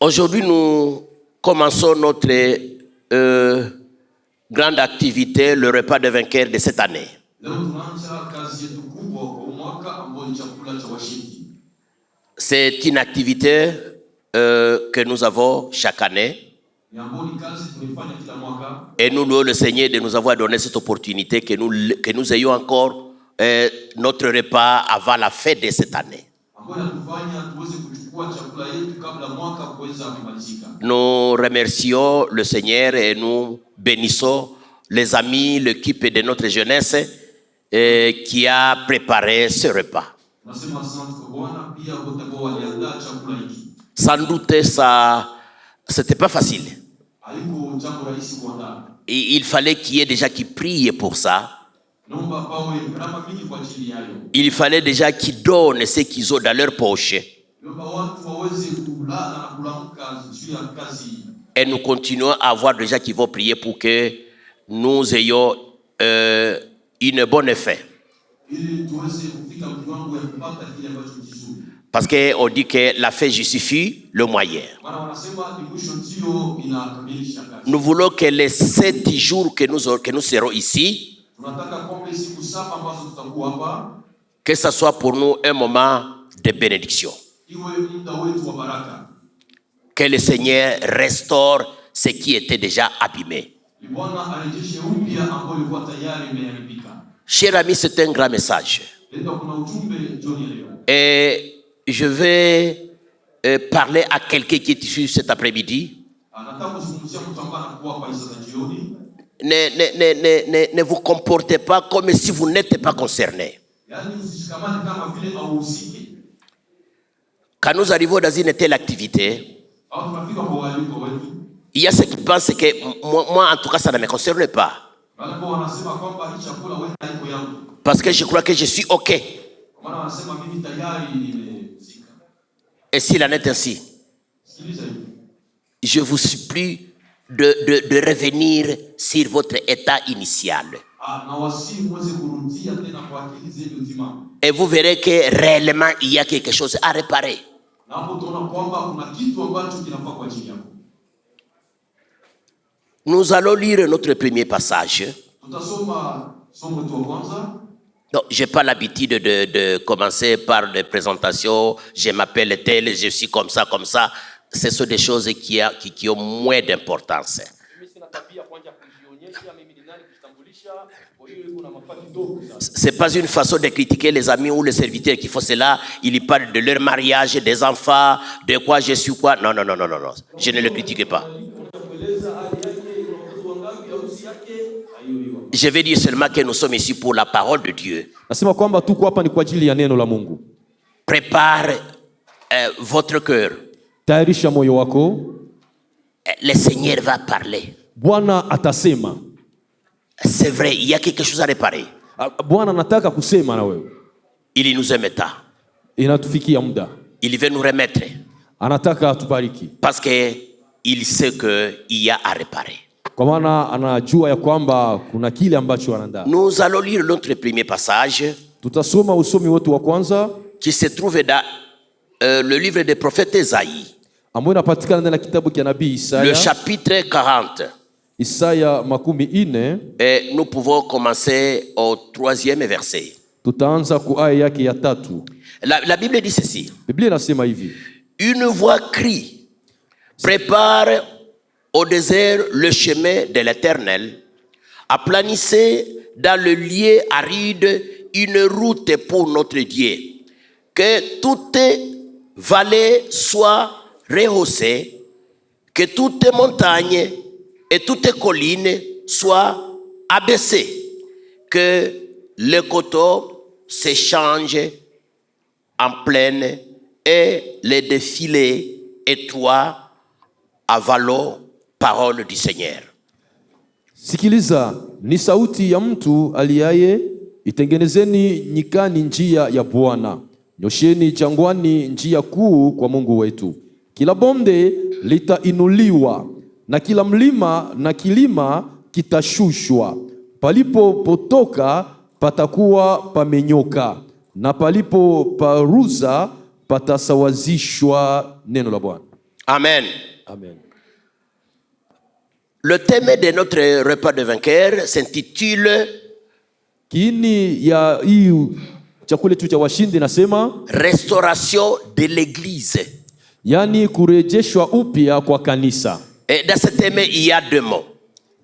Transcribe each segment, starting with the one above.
Aujourd'hui, nous commençons notre grande activité, le repas de vainqueur de cette année. C'est une activité que nous avons chaque année. Et nous louons le Seigneur de nous avoir donné cette opportunité que nous ayons encore notre repas avant la fête de cette année. Nous remercions le Seigneur et nous bénissons les amis, l'équipe de notre jeunesse qui a préparé ce repas. Sans doute, ça, c'était pas facile. Et il fallait qu'il y ait déjà qui prie pour ça. Il fallait déjà qu'ils donnent ce qu'ils ont dans leur poche. Et nous continuons à avoir des gens qui vont prier pour que nous ayons une bonne effet. Parce qu'on dit que la fait justifie le moyen. Nous voulons que les 7 jours que nous serons ici, que ce soit pour nous un moment de bénédiction. Que le Seigneur restaure ce qui était déjà abîmé. Chers amis, c'est un grand message. Et je vais parler à quelqu'un qui est ici cet après-midi. Ne vous comportez pas comme si vous n'êtes pas concerné. Quand nous arrivons dans une telle activité, il y a ceux qui pensent que moi en tout cas, ça ne me concerne pas. Parce que je crois que je suis OK. Et s'il en est ainsi, je vous supplie de revenir sur votre état initial. Et vous verrez que réellement, il y a quelque chose à réparer. Nous allons lire notre premier passage. Non, je n'ai pas l'habitude de commencer par des présentations. Je m'appelle tel, je suis comme ça, comme ça. Ce sont des choses qui ont moins d'importance. Ce n'est pas une façon de critiquer les amis ou les serviteurs qui font cela. Ils parlent de leur mariage, des enfants, de quoi je suis quoi. Non. Je ne le critique pas. Je vais dire seulement que nous sommes ici pour la parole de Dieu. Prépare votre cœur. Le Seigneur va parler. C'est vrai, il y a quelque chose à réparer. Il nous aime tant. Il veut nous remettre. Parce qu'il sait qu'il y a à réparer. Nous allons lire notre premier passage qui se trouve dans le livre des prophètes Isaïe, le chapitre 40. Et nous pouvons commencer au 3e verset. La Bible dit ceci. Une voix crie, prépare au désert le chemin de l'Éternel, aplanissez dans le lieu aride une route pour notre Dieu. Que toute vallée soit rehaussée, que toute montagne et toute colline soient abaissées, que le coteau s'échange en plaine et les défilés étroits avalent parole du Seigneur. Sikiliza, ni sauti ya mtu aliaye, itengenezeni nyikani njia ya Bwana, nyosheni jangwani njia kuu kwa Mungu wetu. Kila bonde litainuliwa na kila mlima na kilima kitashushwa. Palipo potoka patakuwa pamenyoka, na palipo paruza patasawazishwa. Neno la Bwana. Amen. Amen. Le thème de notre repas de vainqueur s'intitule Kiini ya hii chakula tu cha washindi nasema restauration de l'église. yani kurejeshwa upya kwa kanisa. Et dans ce thème, il y a deux mots.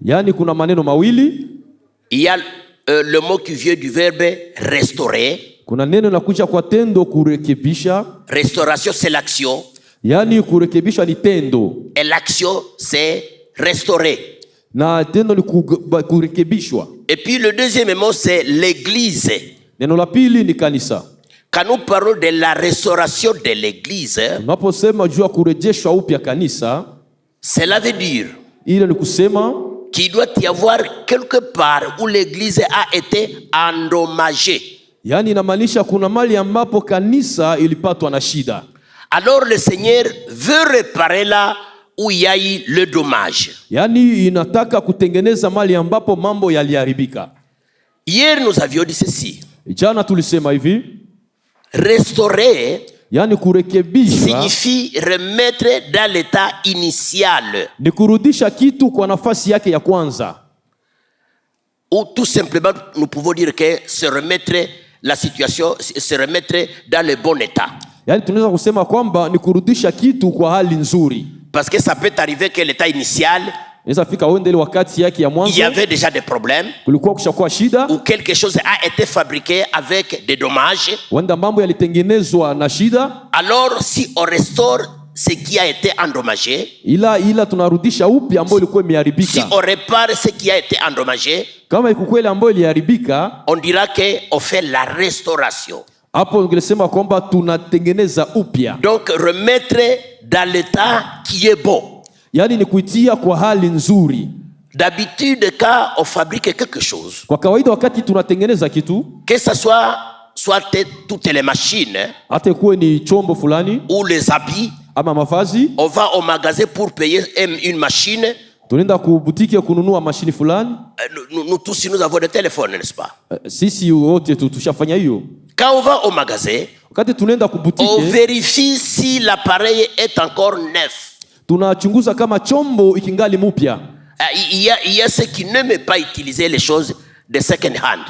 Yani kuna maneno mawili. Il y a le mot qui vient du verbe restaurer. Kuna neno linakuja kwa tendo kurekebisha. Restauration, c'est l'action. Yani kurekebisha ni tendo. Et l'action, c'est restaurer. Na tendo ni kurekebishwa. Et puis le deuxième mot, c'est l'église. Neno la pili ni kanisa. Quand nous parlons de la restauration de l'église, tunaposema juu ya kurejeshwa upya kanisa, cela veut dire ile ni kusema qu'il doit y avoir quelque part où l'église a été endommagée. Yani inamaanisha kuna mali ambapo kanisa ilipatwa na shida. Alors le Seigneur veut réparer là où il y a eu le dommage. Yani inataka kutengeneza mali ambapo mambo yaliharibika. Hier nous avions dit ceci. Jana tulisema hivi, restaurer yani kurekebisha signifie remettre dans l'état initial. Ni kurudisha kitu kwa nafasi yake ya kwanza. Ou tout simplement nous pouvons dire que se remettre la situation, se remettre dans le bon état. Yani tunaweza kusema kwamba ni kurudisha kitu kwa hali nzuri. Parce que ça peut arriver que l'état initial, inaweza fika wende ile wakati yake ya mwanzo, il y avait déjà des problèmes, kulikuwa kushakuwa shida, ou quelque chose a été fabriqué avec des dommages. Wenda mambo yalitengenezwa na shida. Alors si on restaure ce qui a été endommagé, ila tunarudisha upya ambayo ilikuwa imeharibika. Si on répare ce qui a été endommagé, kama ikukweli ambayo iliharibika, on dira que on fait la restauration. Hapo ungesema kwamba tunatengeneza upya. Donc remettre dans l'état qui est bon. Yani ni kuitia kwa hali nzuri. D'habitude quand on fabrique quelque chose, kwa kawaida wakati tunatengeneza kitu, que ça soit toutes les machines, hata kuwe ni chombo fulani ou les habits, ama mavazi, on va au magasin pour payer une machine. Tunaenda ku boutique kununua mashini fulani. Nous tous nous avons des téléphones, n'est-ce pas? Sisi wote tushafanya hiyo. Quand on va au magasin, wakati tunaenda ku boutique, on vérifie si l'appareil est encore neuf. Tunachunguza kama chombo ikingali mpya. Il y a ceux qui n'aiment pas utiliser les choses de second hand.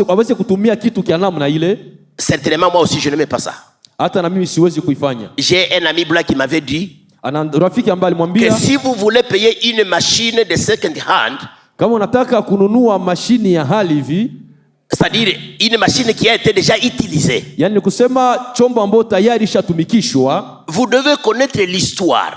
Aweze kutumia kitu kia namna ile. Certainement moi aussi je n'aime pas ça. Hata na mimi siwezi kuifanya. J'ai un ami blanc qui m'avait dit rafiki ambaye alimwambia que si vous voulez payer une machine de second hand, kama unataka kununua mashini ya hali hivi, c'est-à-dire une machine qui a été déjà utilisée, yani kusema chombo ambacho tayari shatumikishwa, vous devez connaître l'histoire.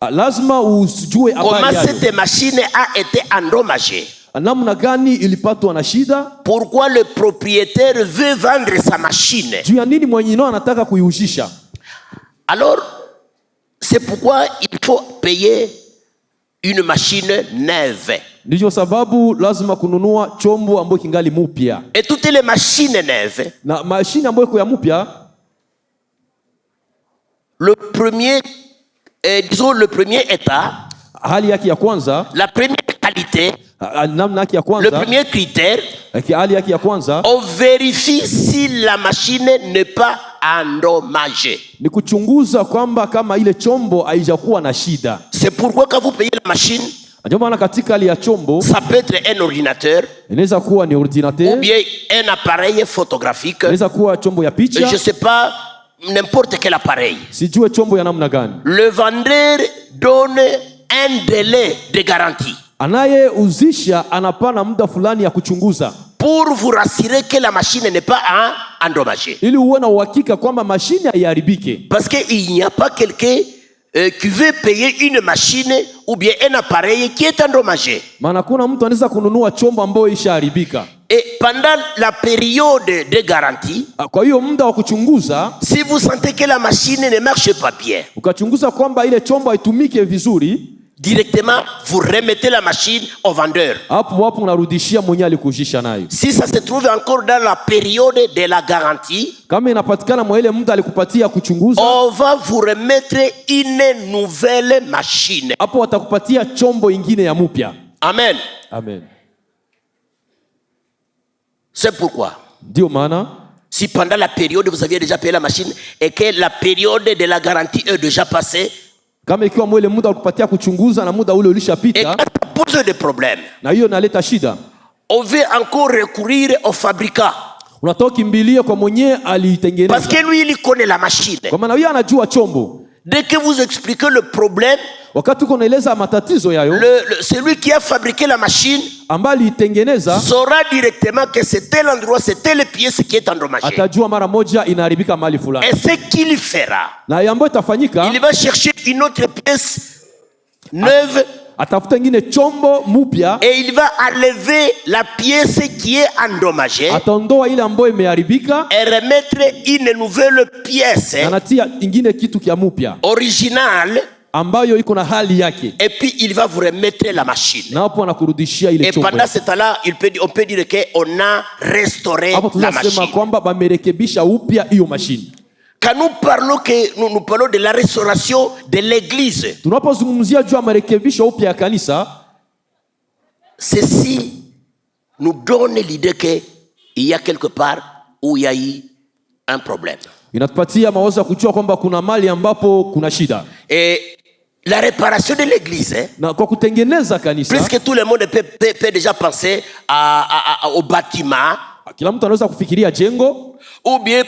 Lazima ujue comment cette machine a été endommagée, namna gani ilipatwa na shida, pourquoi le propriétaire veut vendre sa machine, juu ya nini mwenyewe anataka kuiuzisha. Alors c'est pourquoi il faut payer une machine neuve. Ndiyo sababu lazima kununua chombo ambacho kingali mpya. Et toutes les machines neuves, na mashine ambayo iko ya mpya, le premier état, hali yake ya kwanza, la première qualité, namna yake ya kwanza, le premier critère, hali yake ya kwanza, on vérifie si la machine n'est pas endommagée. Ni kuchunguza kwamba kama ile chombo haijakuwa na shida. C'est pourquoi quand vous payez la machine, ndio maana katika hali ya chombo, ça peut être un ordinateur, inaweza kuwa ni ordinateur, ou bien un appareil photographique, inaweza kuwa chombo ya picha, je sais pas, n'importe quel appareil. Sijue chombo ya namna gani. Le vendeur donne un délai de garantie. Anayeuzisha anapana muda fulani ya kuchunguza, pour vous rassurer que la machine n'est pas endommagée. Ili uwe na uhakika kwamba mashine haiharibike. Parce qu'il n'y a pas quelqu'un qui veut payer une machine ou bien un appareil qui est endommagé. Maana kuna mtu anaweza kununua chombo ambayo ishaharibika. Et pendant la période de garantie, kwa hiyo muda wa kuchunguza, si vous sentez que la machine ne marche pas bien, ukachunguza kwamba ile chombo haitumike vizuri, directement vous remettez la machine au vendeur. Hapo unarudishia mwenye alikujisha nayo. Si ça se trouve encore dans la période de la garantie, kama inapatikana mwa ile muda alikupatia kuchunguza, on va vous remettre une nouvelle machine. Hapo watakupatia chombo ingine ya mpya. Amen. Amen. C'est pourquoi ndio maana Si pendant la période vous aviez déjà payé la machine et que la période de la garantie est déjà passée, kama ikiwa mwele muda ukupatia kuchunguza na muda ule et ulishapita, quand ça pose des problèmes, na hiyo inaleta shida, on veut encore recourir au fabricant. unatoka kimbilia kwa mwenyewe alitengeneza, Parce que lui, il connaît la machine. kwa maana yeye anajua chombo. Dès que vous expliquez le problème, Wakati uko naeleza matatizo yayo, celui qui a fabriqué la machine ambaye alitengeneza saura directement que c'est tel endroit, c'est telle pièce qui est endommagée. atajua mara moja inaharibika mahali fulani, Et ce qu'il fera, na ambayo itafanyika, il va chercher une autre pièce neuve atafuta ingine chombo mupya, et il va enlever la pièce qui est endommagée ataondoa ile ambayo imeharibika, et remettre une nouvelle pièce anatia ingine kitu kia mupya originale, ambayo iko na hali yake, et puis il va vous remettre la machine. na hapo anakurudishia ile Et chombo. pendant ce temps-là, on peut dire qu'on a restauré Hapo la tunasema machine. kwamba bamerekebisha upya hiyo mashine. Quand nous parlons de la restauration de l'église, Tunapozungumzia juu ya marekebisho upya ya kanisa, ceci nous donne l'idée qu'il y a quelque part où il y a eu un problème. inatupatia mawazo ya kujua kwamba kuna mali ambapo kuna shida. Et la réparation de l'église, Na kwa kutengeneza kanisa, puisque tout le monde peut déjà penser au bâtiment, kila mtu anaweza kufikiria jengo ou bien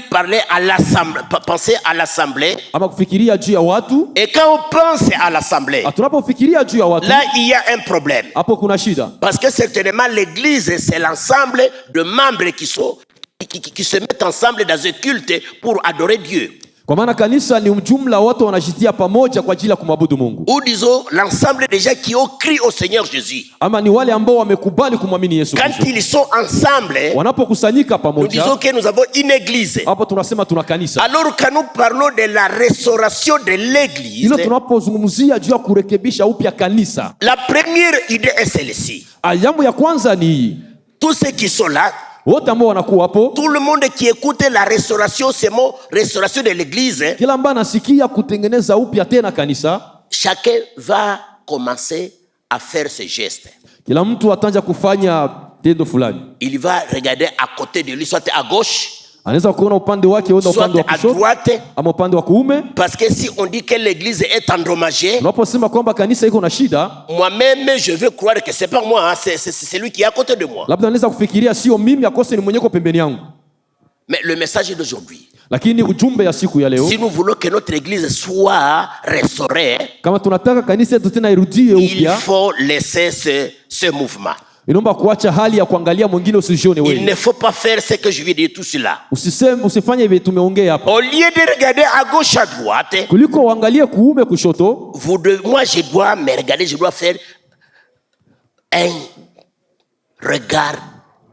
penser à l'assemblée. ama kufikiria juu ya watu. Et quand on pense à l'assemblée, Tunapofikiria juu ya watu, là il y a un problème. hapo kuna shida, Parce que certainement l'église, c'est l'ensemble de membres qui se mettent ensemble dans un culte pour adorer Dieu. kwa maana kanisa ni ujumla, watu wanajitia pamoja kwa ajili ya kumwabudu Mungu, Ou disons l'ensemble des gens qui ont crié au Seigneur Jésus. ama ni wale ambao wamekubali kumwamini Yesu Quand Kristo. ils sont ensemble, Wanapokusanyika nous pamoja, disons que nous avons une église. hapo tunasema tuna kanisa. Alors quand nous parlons de la restauration de l'église, Hilo tunapozungumzia juu ya kurekebisha upya kanisa, la première idée est celle-ci. jambo ya kwanza ni hii: Tous ceux qui sont là, wote ambao wanakuwa hapo, tout le monde qui écoute la restauration, ce mot restauration de l'église, kila ambaye anasikia kutengeneza upya tena kanisa, chacun va commencer à faire ce geste. kila mtu ataanza kufanya tendo fulani. Il va regarder à côté de lui, soit à gauche, Anaweza kuona upande wake, wenda soit upande wa à kushoto droite. ama upande wa kuume. Parce que si on dit que l'église est endommagée, Unaposema kwamba kanisa iko na shida, moi-même, je veux croire que c'est pas moi, hein, c'est lui qui est à côté de moi. labda anaweza kufikiria sio mimi, akose ni mwenyeko pembeni yangu. Mais le message d'aujourd'hui, Lakini ujumbe ya siku ya leo, si nous voulons que notre église soit restaurée, kama tunataka kanisa yetu tena irudie il upya, faut laisser ce mouvement. inaomba kuacha hali ya kuangalia mwingine, usijione Il wewe. ne faut pas faire ce que je viens de dire tout cela. Usifanye hivi tumeongea hapa. Au lieu de regarder à gauche, à droite, Kuliko uangalie kuume kushoto, moi je dois me regarder, je dois faire un regard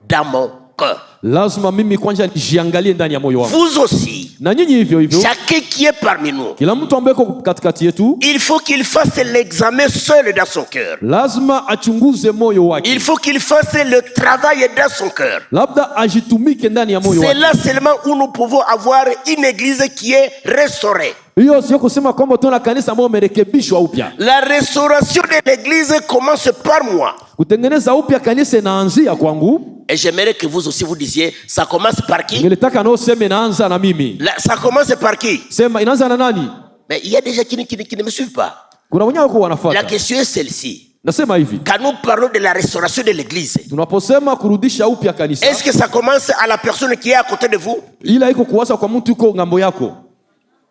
dans mon cœur. lazima mimi kwanza nijiangalie ndani ya moyo wangu. Vous aussi, Na nyinyi hivyo hivyo, chacun qui est parmi nous, kila mtu ambaye yuko katikati yetu il faut qu'il fasse l'examen seul dans son cœur. lazima achunguze moyo wake, Il faut qu'il fasse le travail dans son cœur. labda ajitumike ndani ya moyo C'est wake. là seulement où nous pouvons avoir une église qui est restaurée. Hiyo sio kusema kwamba tuna kanisa ambalo umerekebishwa upya. La restauration de l'église commence par moi. Kutengeneza upya kanisa inaanzia kwangu. Et j'aimerais que vous aussi vous disiez, ça commence par qui? Ningetaka nao sema inaanza na mimi. Ça commence par qui? Sema inaanza na nani? Mais il y a des gens qui ne me suivent pas. Kuna wenyewe wako La wanafuata. question est celle-ci. Nasema hivi, Quand nous parlons de la restauration de l'église, tunaposema kurudisha upya kanisa, est-ce que ça commence à la personne qui est à côté de vous? ila iko kuwasa kwa mtu yuko ngambo yako?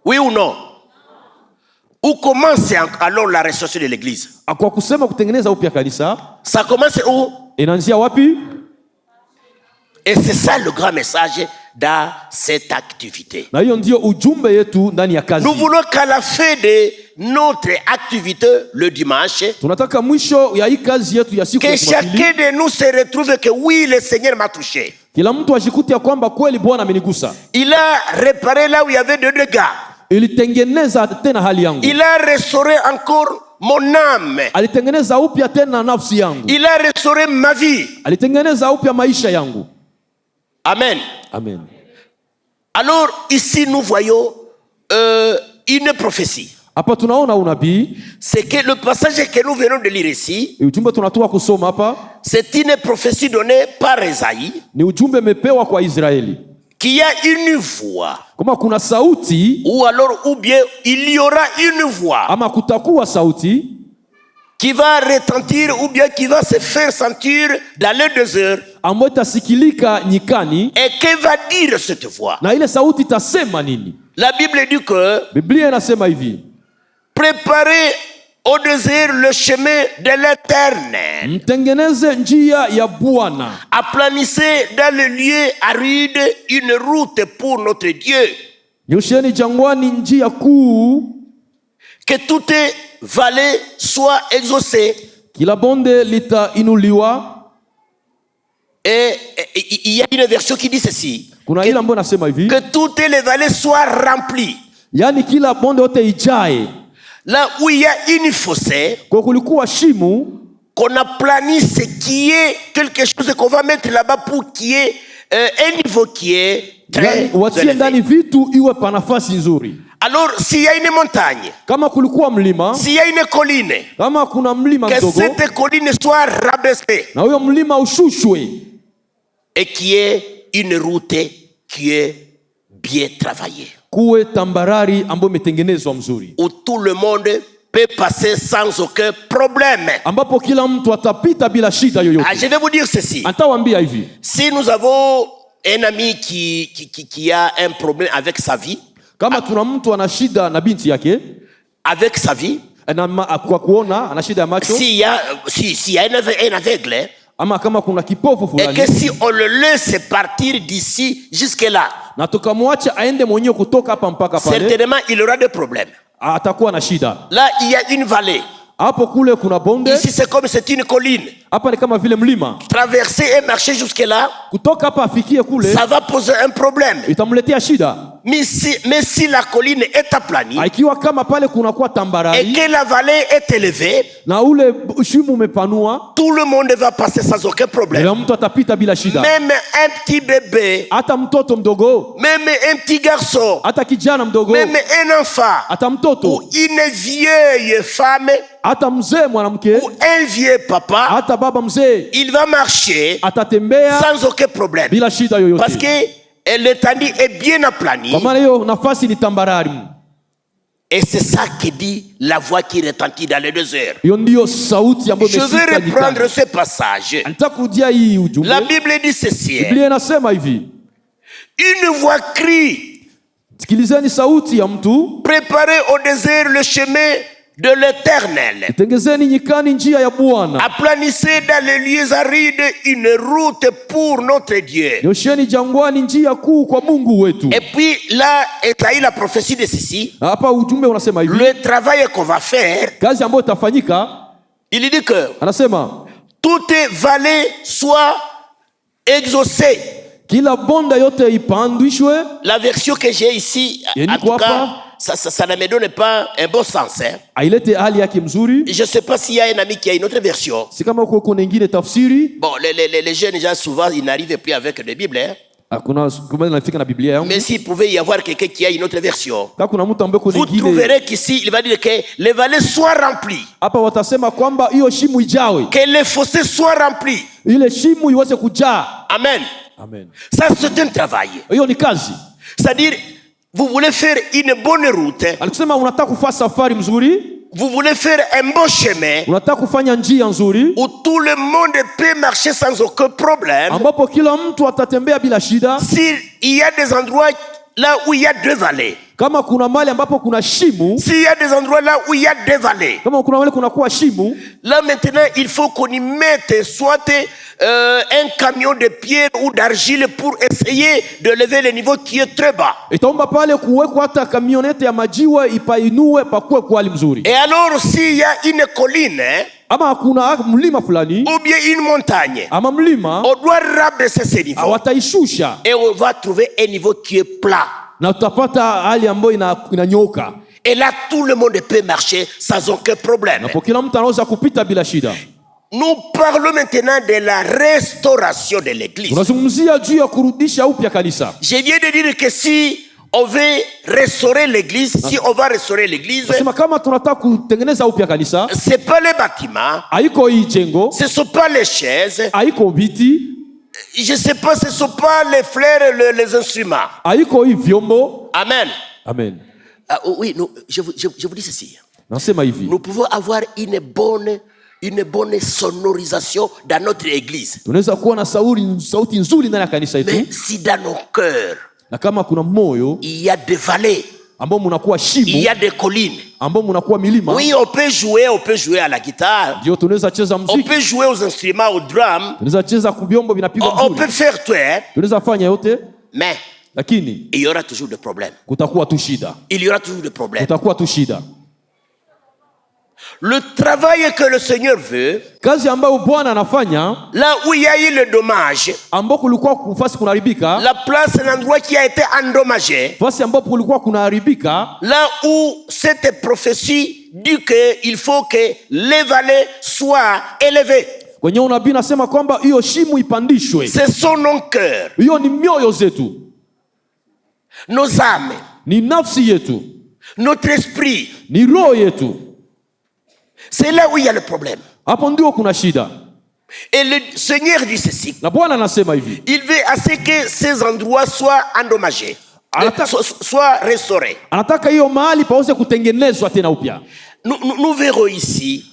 Oui ou non? Où commence alors la restauration de l'église? Kwa kusema kutengeneza upya kanisa, Ça commence où? inaanzia wapi? Et c'est ça le grand message dans cette activité. Na hiyo ndio ujumbe yetu ndani ya kazi. Nous voulons qu'à la fin de notre activité le dimanche, Tunataka mwisho ya hii kazi yetu ya siku que ya Jumapili, chacun de nous se retrouve que oui, le Seigneur m'a touché. kila mtu ajikute ya kwamba kweli Bwana amenigusa. Il a réparé là où il y avait des dégâts. Ilitengeneza tena hali yangu. Il a restauré encore mon âme. Alitengeneza upya tena nafsi yangu. Il a restauré ma vie. Alitengeneza upya maisha yangu. Amen. Amen. Alors ici nous voyons une prophétie. Hapa tunaona unabii. C'est que le passage que nous venons de lire ici, Ujumbe tunatoka kusoma hapa c'est une prophétie donnée par Esaïe. ni ujumbe umepewa kwa Israeli. qu'il y a une voix, kama kuna sauti, ou bien il y aura une voix ama kutakuwa sauti qui va retentir ou bien qui va se faire sentir dans le désert. ambayo itasikilika nyikani. Et que va dire cette voix? Na ile sauti itasema nini? La Bible dit que Biblia inasema hivi: préparez au désert le chemin de l'Éternel. Mtengeneze njia ya Bwana. Aplanissez dans le lieu aride une route pour notre Dieu. Nyosheni jangwani njia kuu. Que toute vallée soit exaucée. Kila bonde litainuliwa. Et il y a une version qui dit ceci: Kuna ile ambayo nasema hivi: que toutes les vallées soient remplies. Yani kila bonde yote ijae. Là où il y a une fossée, kwa kulikuwa shimu, qu'on aplanisse, qui est quelque chose qu'on va mettre là-bas pour qu'il y ait un niveau qui est très watie ndani élevé. vitu iwe pa nafasi nzuri. Alors s'il y a une montagne, kama kulikuwa mlima, s'il y a une colline, kama kuna mlima que mdogo, cette colline soit rabaissée na huyo mlima ushushwe, et qui est une route qui est bien travaillée, kuwe tambarari ambayo imetengenezwa mzuri, où tout le monde peut passer sans aucun problème. ambapo kila mtu atapita bila shida yoyote. Ah, je vais vous dire ceci: Nitawaambia hivi: si nous avons un ami qui a un problème avec sa vie, kama tuna mtu ana shida na binti yake, avec sa vie, kwa kuona ana shida ya macho, s'il y a un aveugle, ama kama kuna kipofu et fulani, que si on le laisse partir d'ici jusque là, na tukamwacha aende mwenyewe kutoka hapa mpaka pale, certainement il aura des problèmes. atakuwa na shida. Là il y a une vallée, Hapo kule kuna bonde, ici c'est comme c'est une colline. hapa ni kama vile mlima. Traverser et marcher jusque là, Kutoka hapa afikie kule, ça va poser un problème. itamletea shida. Mais si la colline est aplanie Ikiwa kama pale kunakuwa et tambarari que la vallée est élevée, na ule shimu umepanua, tout le monde va passer sans aucun problème. na mtu atapita bila shida. Même un petit bébé, Hata mtoto mdogo, même un petit garçon, hata kijana mdogo, même un enfant, hata ou mtoto, une vieille femme, hata mzee mwanamke, ou un vieux papa, hata baba mzee, il va marcher atatembea sans aucun problème. bila shida yoyote. Parce que l'étendue est bien aplanie. Kwa maana hiyo nafasi ni tambarari. Et c'est ça que dit la voix qui retentit dans le désert. Hiyo ndio sauti ambayo Je vais imesikika reprendre nyikani. ce passage. Nataka kurudia hii ujumbe. La Bible dit ceci: Biblia inasema hivi: une voix crie, sikilizeni sauti ya mtu, préparez au désert le chemin de l'Éternel. tengezeni nyikani njia ya Bwana, Aplanissez dans les lieux arides une route pour notre Dieu. nyosheni jangwani njia kuu kwa Mungu wetu. Et puis là, Esaïe la prophétie de ceci, Hapa ujumbe unasema hivi: le travail qu'on va faire, kazi ambayo itafanyika, il dit que anasema toute vallée soit exaucée. kila bonde yote ipandishwe. La version que j'ai ici, en tout cas, ça ne me donne pas un bon sens. Hein. Ailete hali yake mzuri. Je ne sais pas s'il y a un ami qui a une autre version. Si kama uko kuna nyingine tafsiri. Bon, les jeunes gens, souvent, ils n'arrivent plus avec des Bibles. Hein. Kuna kumbe nafika na Biblia yangu. Mais s'il pouvait y avoir quelqu'un qui a une autre version, Kama kuna mtu ambaye kuna vous nyingine, trouverez qu'ici, il va dire que les vallées soient remplies, hapa watasema kwamba hiyo shimu ijawe, que les fossés soient remplis. ile shimu iweze kujaa. Amen. Amen. Ça, c'est un travail. Hiyo ni kazi. C'est-à-dire, vous voulez faire une bonne route, Alisema unataka kufanya safari mzuri, vous voulez faire un bon chemin unataka kufanya njia nzuri où tout le monde peut marcher sans aucun problème. ambapo kila mtu atatembea bila shida. S'il y a des endroits là où il y a deux vallées, Kama kuna mahali ambapo kuna shimu, s'il y a des endroits là où il y a deux vallées, kama kuna mahali kuna kuwa shimu, là maintenant il faut qu'on y mette soit un camion de pierre ou d'argile pour essayer de lever le niveau qui est très bas. itaomba pale kuwekwa hata kamionete ya majiwe ipainue pakuwe kwa hali mzuri. Et alors s'il y a une colline, Ama kuna mlima fulani ou bien une montagne, ama mlima, on doit rabaisser ce niveau wataishusha et on va trouver un niveau qui est plat. na tutapata hali ambayo inanyoka. Et là tout le monde peut marcher sans aucun problème. Na kwa kila mtu anaweza kupita bila shida. Nous parlons maintenant de la restauration de l'église. Tunazungumzia juu ya kurudisha upya kanisa. Je viens de dire que si on veut restaurer l'église, si on va restaurer l'église, Nasema kama tunataka kutengeneza upya kanisa, c'est pas les bâtiments, haiko hii jengo, ce sont pas les chaises, haiko viti, Je ne sais pas, ce ne sont pas les fleurs, les instruments. Haiko hii vyombo. Amen. Amen. Oui, je vous dis ceci. Nasema hivi. Nous pouvons avoir une bonne sonorisation dans notre église. Tunaweza kuwa na sauti nzuri ndani ya kanisa yetu. Mais si dans nos cœurs, na kama kuna moyo, il y a des vallées, ambao mnakuwa shimo, il y a des collines, ambao mnakuwa milima. Oui, on peut jouer à la guitare. Ndio tunaweza cheza muziki. On peut jouer aux instruments, au drum. Tunaweza cheza kubyombo vinapigwa vizuri. On peut faire tout. Tunaweza fanya yote. Mais lakini il y aura toujours des problèmes. Kutakuwa tu shida. Il y aura toujours des problèmes. Kutakuwa tu shida. Le travail que le Seigneur veut, kazi ambayo Bwana anafanya, là où il y a eu le dommage, ambako kulikuwa kufasi kunaharibika, la place, l'endroit qui a été endommagé, fasi ambapo kulikuwa kunaharibika, là où cette prophétie dit que il faut que les vallées soient élevées. Kwenye unabii nasema kwamba hiyo shimo ipandishwe. Ce sont nos cœurs. Hiyo ni mioyo zetu. Nos âmes. Ni nafsi yetu. Notre esprit. Ni roho yetu. C'est là où il y a le problème. Hapo ndio kuna shida. Et le Seigneur dit ceci. Na Bwana anasema hivi. Il veut à ce que ces endroits soient endommagés, soient restaurés. Anataka hiyo mahali paweze kutengenezwa tena upya. Nous verrons ici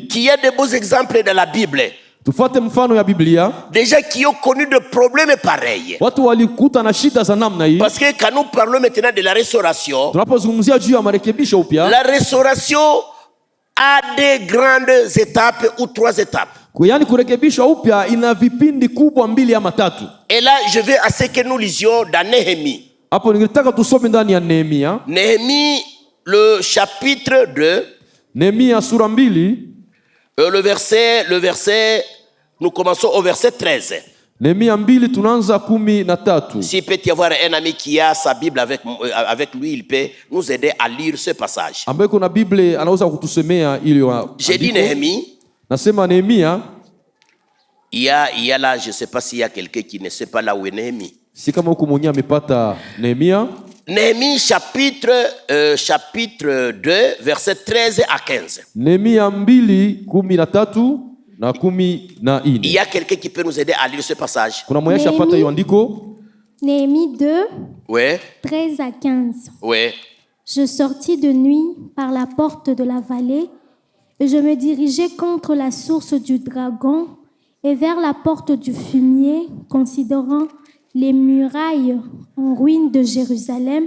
qu'il y a de beaux exemples dans la Bible. Tufate mfano ya Biblia. Des gens qui ont connu des problèmes pareils. Watu walikuta na shida za namna hii. Parce que quand nous parlons maintenant de la restauration, tunapozungumzia juu ya marekebisho upya, la restauration a des grandes étapes ou 3 étapes. Yaani kurekebishwa upya ina vipindi kubwa 2 ama 3. Et là je veux à ce que nous lisions dans Néhémie. Hapo ningetaka tusome ndani ya Nehemia. Néhémie le chapitre 2. Nehemia sura 2. Le verset, nous commençons au verset 13. Nehemia 2 tunaanza 13. S'il peut y avoir un ami qui a sa Bible avec lui, il peut nous aider à lire ce passage. Ambaye kuna Bible anaweza kutusemea ili wa. J'ai dit Néhémie. Nasema Nehemia. Il y a là, je ne sais pas s'il y a quelqu'un qui ne sait pas là où est Néhémie. Si kama huko mwenye amepata Nehemia. Néhémie chapitre 2 verset 13 à 15. Nehemia 2:13 na 14. Il y a quelqu'un qui peut nous aider à lire ce passage. Kuna mwenye shapata hiyo andiko? Néhémie 2, ouais. 13 à 15. Ouais. Je sortis de nuit par la porte de la vallée et je me dirigeais contre la source du dragon et vers la porte du fumier, considérant les murailles en ruine de Jérusalem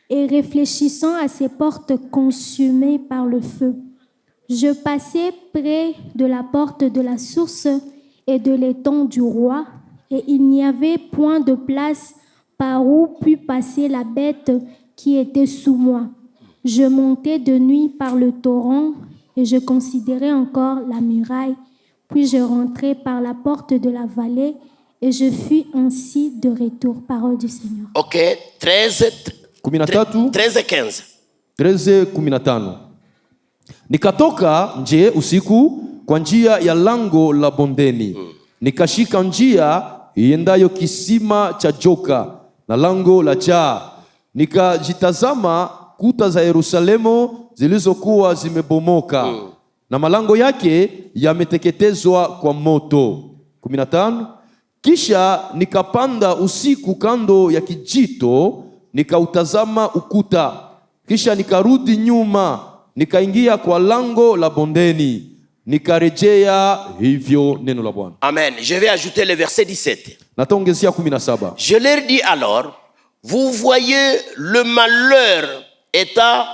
et réfléchissant à ces portes consumées par le feu. Je passais près de la porte de la source et de l'étang du roi, et il n'y avait point de place par où pût passer la bête qui était sous moi. Je montais de nuit par le torrent et je considérais encore la muraille, puis je rentrais par la porte de la vallée et je fus ainsi de retour. Parole du Seigneur. Ok, 13 et 15. 13:15. Nikatoka nje usiku kwa njia ya lango la bondeni. Nikashika njia iendayo kisima cha joka na lango la jaa. Nikajitazama kuta za Yerusalemu zilizokuwa zimebomoka na malango yake yameteketezwa kwa moto. 15. Kisha nikapanda usiku kando ya kijito, nikautazama ukuta. Kisha nikarudi nyuma, nikaingia kwa lango la bondeni, nikarejea hivyo. Neno la Bwana. Amen. Je vais ajouter le verset 17. Nataongezea 17. Je leur dis alors, vous voyez le malheur état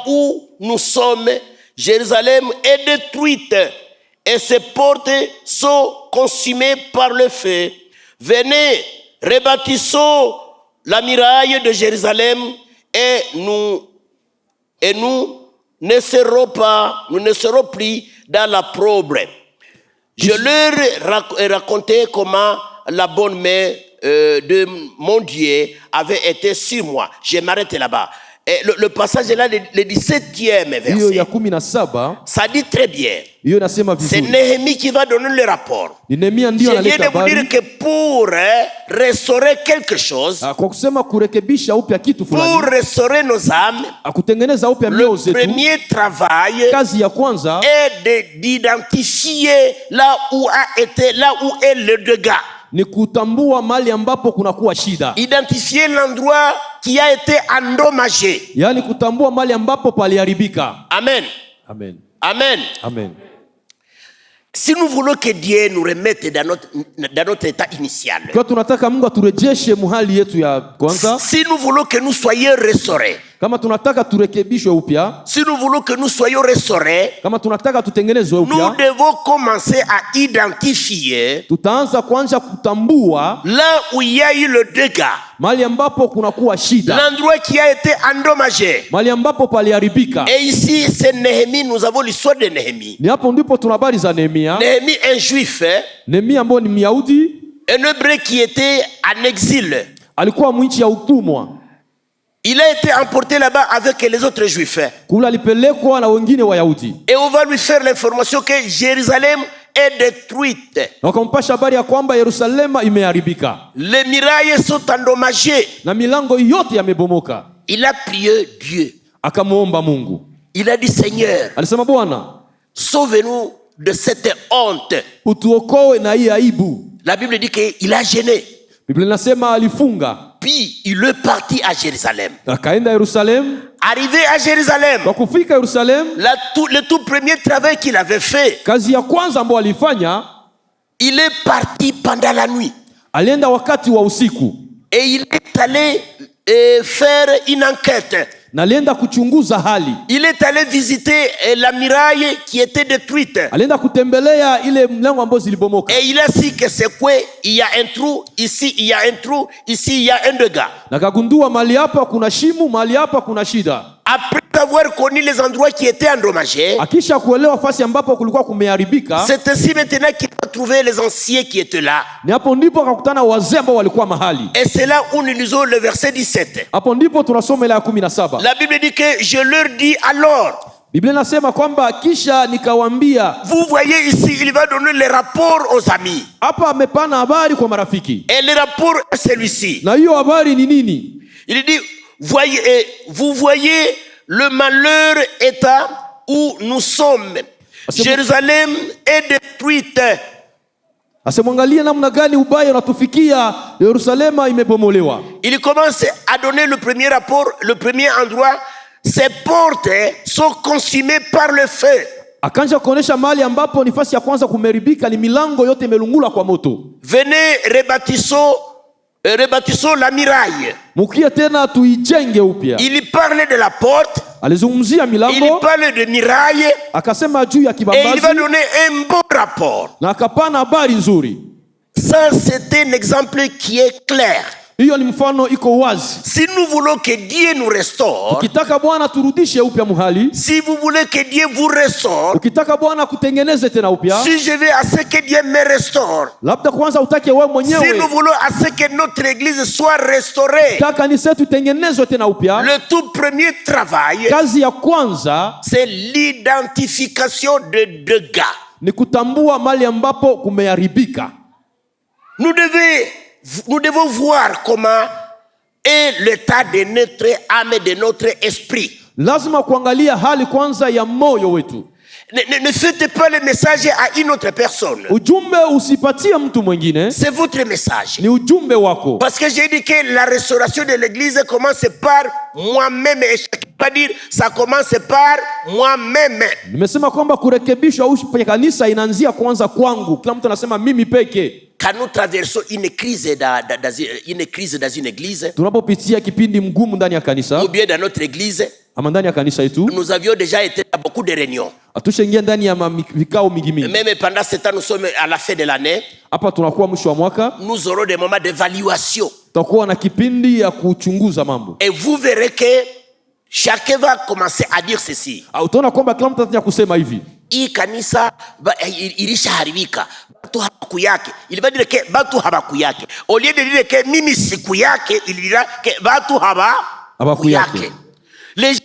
où nous sommes, Jérusalem est détruite et ses portes sont consumées par le feu. Venez, rebâtissons la muraille de Jérusalem et nous ne serons plus dans la l'opprobre. Je leur racontais comment la bonne main de mon Dieu avait été sur moi. Je m'arrête là-bas. Et le passage est là, le 17e hiyo ya verset. 17 Ça dit très bien. hiyo nasema C'est vizuri. Néhémie qui va donner le rapport. Ni Nehemia Je ndio viens analeta de vous dire habari que pour restaurer quelque chose, kwa kusema kurekebisha upya kitu pour fulani, restaurer nos âmes, kutengeneza upya le mioyo zetu, premier travail kazi ya kwanza d'identifier là où est le dégât. ni kutambua mahali ambapo kunakuwa shida, Identifier l'endroit qui a été endommagé. yaani kutambua mahali ambapo paliharibika. Amen. Amen. Amen. Amen. Si nous voulons que Dieu nous remette dans notre état initial, Kwa tunataka Mungu aturejeshe mahali yetu ya kwanza, si nous voulons que nous soyons restaurés, kama tunataka turekebishwe upya, si nous voulons que nous soyons restaurés, kama tunataka tutengenezwe nous upya, devons commencer à identifier tutaanza kwanza kutambua là où il y a eu le dégât, mahali ambapo kunakuwa shida, l'endroit qui a été endommagé. mahali ambapo paliharibika. Et ici, c'est Néhémie, nous avons l'histoire de Néhémie. Ni hapo ndipo tuna habari za Nehemia. Néhémie, un juif, Nehemia ambaye ni Myahudi, un hébreu qui était en exil. alikuwa mwinchi ya utumwa. Il a été emporté là-bas avec les autres juifs. Kula alipelekwa na wengine Wayahudi. Et on va lui faire l'information que Jérusalem est détruite. Na wakampasha habari ya kwamba Yerusalema imeharibika, Les murailles sont endommagées. na milango yote yamebomoka. Il a prié Dieu. Akamuomba Mungu. Il a dit, Seigneur, Alisema, Bwana, sauve-nous de cette honte. utuokoe na hii aibu. La Bible dit qu'il a gêné. Biblia inasema alifunga, Puis il est parti à Jérusalem. akaenda Yerusalemu. Arrivé à Jérusalem, Kwa kufika Yerusalemu, le tout premier travail qu'il avait fait, kazi ya kwanza ambayo alifanya, il est parti pendant la nuit. alienda wakati wa usiku, Et il est allé faire une enquête. na alienda kuchunguza hali. Il est allé visiter la muraille qui était détruite. Alienda kutembelea ile mlango ambazo zilibomoka, Et il a su que c'est quoi? Il y a un trou, ici il y a un trou, ici il y a un dégât. na kagundua mahali hapa kuna shimu, mahali hapa kuna shida. Après avoir connu les endroits qui étaient endommagés, Akisha kuelewa fasi ambapo kulikuwa kumeharibika, c'est ainsi maintenant qu'il a trouvé les anciens qui étaient là. ni hapo ndipo akakutana wazee ambao walikuwa mahali. Et c'est là où nous lisons le verset 17. Hapo ndipo tunasoma ile ya 17. La Bible dit que je leur dis alors. Biblia inasema kwamba kisha nikawaambia. Vous voyez ici, il va donner les rapports aux amis. Hapa amepana habari kwa marafiki. Et le rapport est celui-ci. Na hiyo habari ni nini? Il dit, vous voyez le malheur état où nous sommes. Jérusalem est détruite. Asemwangalia namna gani ubaya unatufikia, Yerusalema imebomolewa. Il commence à donner le premier rapport, le premier endroit. Ces portes sont consumées par le feu. Akanja kuonesha mahali ambapo nafasi ya kwanza kumeribika ni milango yote imelungula kwa moto. Venez, rebâtissons la muraille. Mukia tena tuijenge upya. Il parlait de la porte. Alizungumzia milango. Il parle de muraille. Akasema juu ya Et kibambazi. il va donner un bon rapport. Na akapana habari nzuri. Ça, c'est un exemple qui est clair. Hiyo ni mfano iko wazi. Si nous voulons que Dieu nous restaure, Ukitaka Bwana turudishe upya muhali, si vous voulez que Dieu vous restaure, ukitaka Bwana kutengeneze tena upya, si je veux à ce que Dieu me restaure, labda kwanza utake wewe si mwenyewe, nous voulons à ce que notre église soit restaurée, taka kanisa letu tengenezwe tena upya. le tout premier travail, Kazi ya kwanza c'est l'identification de dégâts. ni kutambua mali ambapo kumeharibika. Nous devons voir comment est l'état de notre âme et de notre esprit. Lazima kuangalia hali kwanza ya moyo wetu. Ne faites pas le message à une autre personne. Ujumbe usipatie mtu mwingine, C'est votre message. ni ujumbe wako. Parce que j'ai dit que la restauration de l'église commence par moi-même. Et chacun va dire, ça commence par moi-même. Nimesema kwamba kurekebishwa kwenye kanisa inaanzia kwanza kwangu. Kila mtu anasema mimi peke. Quand nous traversons une crise dans une église, Tunapopitia kipindi mgumu ndani ya kanisa, ou bien dans notre église, ama ndani ya kanisa yetu, nous avions déjà été à beaucoup de réunions. atushaingia ndani ya vikao mingi mingi. Même pendant ce temps, nous sommes à la fin de l'année. Hapa tunakuwa mwisho wa mwaka, Nous aurons des moments d'évaluation. tutakuwa na kipindi ya kuchunguza mambo. Et vous verrez que chacun va commencer à dire ceci. Utaona kwamba kila mtu ataanza kusema hivi. Hii kanisa ilishaharibika, batu habaku yake. Il va dire que batu habaku yake. Au lieu de dire que mimi siku yake, il dira que batu habaku yake. Les gens,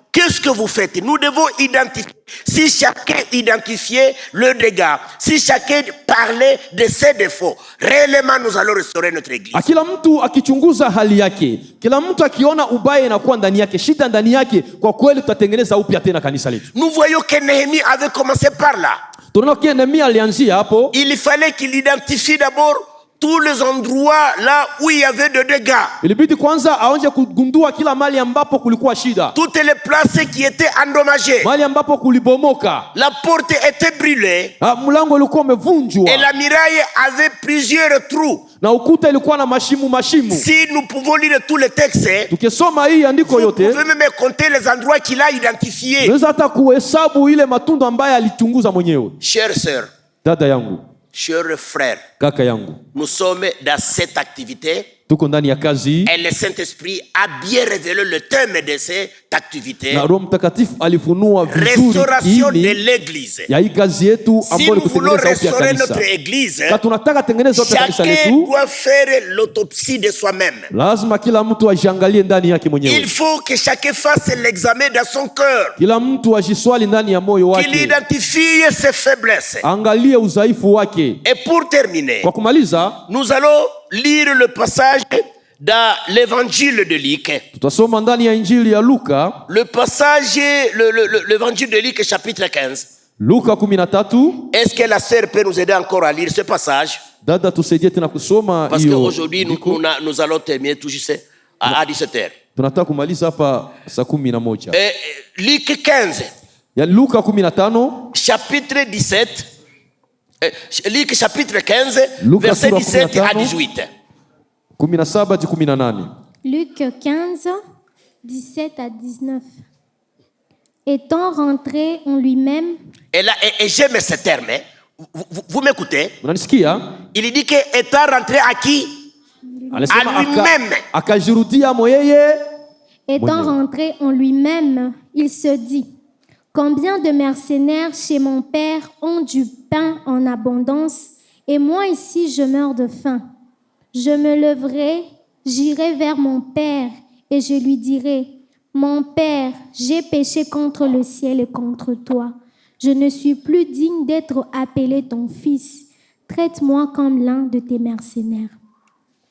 qu'est-ce que vous faites? Nous devons identifier. Si chacun identifiait le dégât, si chacun parlait de ses défauts, réellement nous allons restaurer notre église. Kila mtu akichunguza hali yake, kila mtu akiona ubaya inakuwa ndani yake, shida ndani yake, kwa kweli tutatengeneza upya tena kanisa letu. Nous voyons que Néhémie avait commencé par là. Il fallait qu'il identifie d'abord tous les endroits là où il y avait de dégâts. Toutes les places qui étaient endommagées. La porte était brûlée. Et la muraille avait plusieurs trous. Si nous pouvons lire tous les textes, vous pouvez même compter les endroits qu'il a identifiés. Chers sœurs, chers frères, nous sommes dans cette activité et le Saint-Esprit a bien révélé le thème de cette activité. Restauration de l'église. Si nous voulons restaurer notre église, chacun doit faire l'autopsie de soi-même. Il faut que chacun fasse l'examen dans son cœur, qu'il identifie ses faiblesses. Et pour terminer, nous allons lire le passage dans l'évangile de Luc. Le passage, l'évangile de Luc, chapitre 15. Est-ce que la sœur peut nous aider encore à lire ce passage? Parce qu'aujourd'hui, nous allons terminer tout juste à 17h. Luc 15. Chapitre 17. Luc chapitre 15, verset 17 à 18. Luc 15, 17 à 19. Étant rentré en lui-même. Et j'aime ce terme. Vous m'écoutez? Il dit que étant rentré à qui? À lui-même. Étant rentré en lui-même, il se dit: combien de mercenaires chez mon père ont du pain en abondance, et moi ici je meurs de faim. Je me leverai, j'irai vers mon père, et je lui dirai: mon père, j'ai péché contre le ciel et contre toi. Je ne suis plus digne d'être appelé ton fils. Traite-moi comme l'un de tes mercenaires.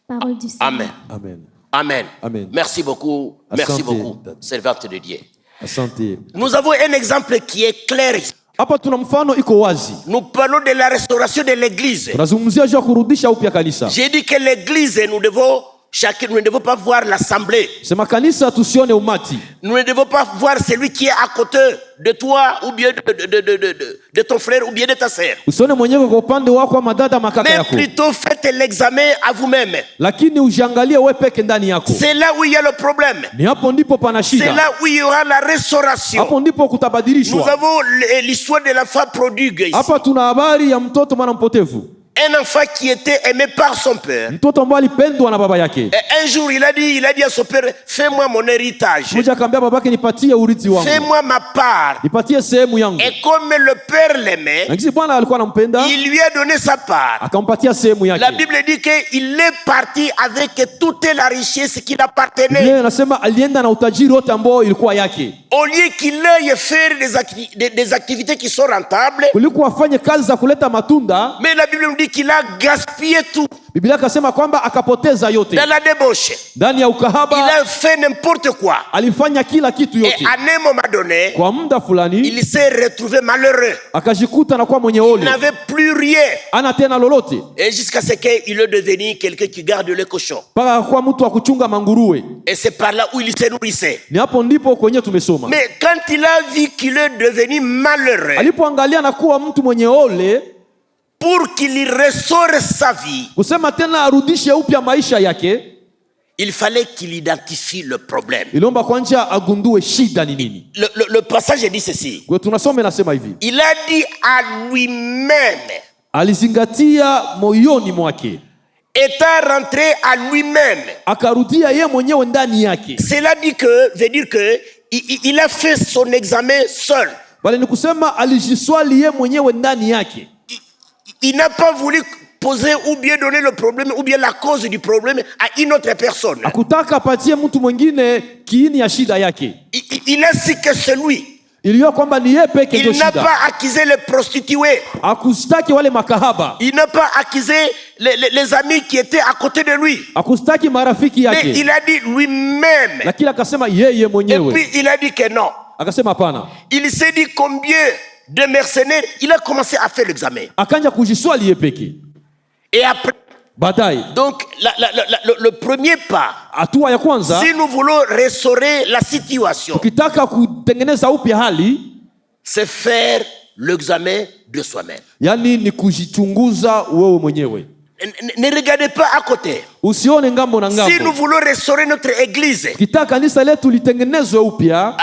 Parole du Seigneur. Amen. Amen. Amen. Amen. Merci beaucoup. Merci beaucoup, servante de Dieu. Asante. Nous avons un exemple qui est clair. Nous parlons de la restauration de l'église. J'ai dit que l'église, nous ne devons pas voir l'assemblée. Nous ne devons pas voir celui qui est à côté de toi ou bien de ton frère ou bien de ta sœur. Mais plutôt faites l'examen à vous-même. C'est là où il y a le problème. C'est là où il y aura la restauration. Nous avons l'histoire de l'enfant prodigue ici. Un enfant qui était aimé par son père. Et un jour, il a dit à son père: fais-moi mon héritage. Fais-moi ma part. Et comme le père l'aimait, il lui a donné sa part. La Bible dit qu'il est parti avec toute la richesse qui l'appartenait. Au lieu qu'il aille faire des activités qui sont rentables, mais la Bible nous dit qu'il a gaspillé tout. Dans la débauche. Il a fait n'importe quoi. Et à un moment donné, il s'est retrouvé malheureux. Il n'avait plus rien. Et jusqu'à ce qu'il est devenu quelqu'un qui garde les cochons. Et c'est par là où il se nourrissait. Mais quand il a vu qu'il est devenu malheureux, pour qu'il restaure sa vie, il fallait qu'il identifie le problème. Le passage dit ceci. Il a dit à lui-même, étant rentré à lui-même. Cela veut dire que il a fait son examen seul. Il n'a pas voulu poser ou bien donner le problème ou bien la cause du problème à une autre personne. Hakutaka apatie mtu mwingine kiini ya shida yake. Il a su que c'est lui. Ilijua kwamba ni yeye peke ndio Il n'a shida. pas accusé les prostituées. Akustaki wale makahaba. Il n'a pas accusé les amis qui étaient à côté de lui. Akustaki marafiki Mais yake. il a dit lui-même. Lakini akasema yeye Et mwenyewe. puis il a dit que non. Akasema hapana. Il s'est dit combien de mercenaires. Il a commencé à faire l'examen. Akanja kujiswali yeye peke. Et après, Baadaye. donc le premier pas, Hatua ya kwanza, si nous voulons restaurer la situation, ukitaka kutengeneza upya hali, c'est faire l'examen de soi-même. yani ni kujichunguza wewe mwenyewe. Ne regardez pas à côté. Usione ngambo na Si nous ngambo. voulons restaurer notre église, Ukitaka kanisa letu litengenezwe upya,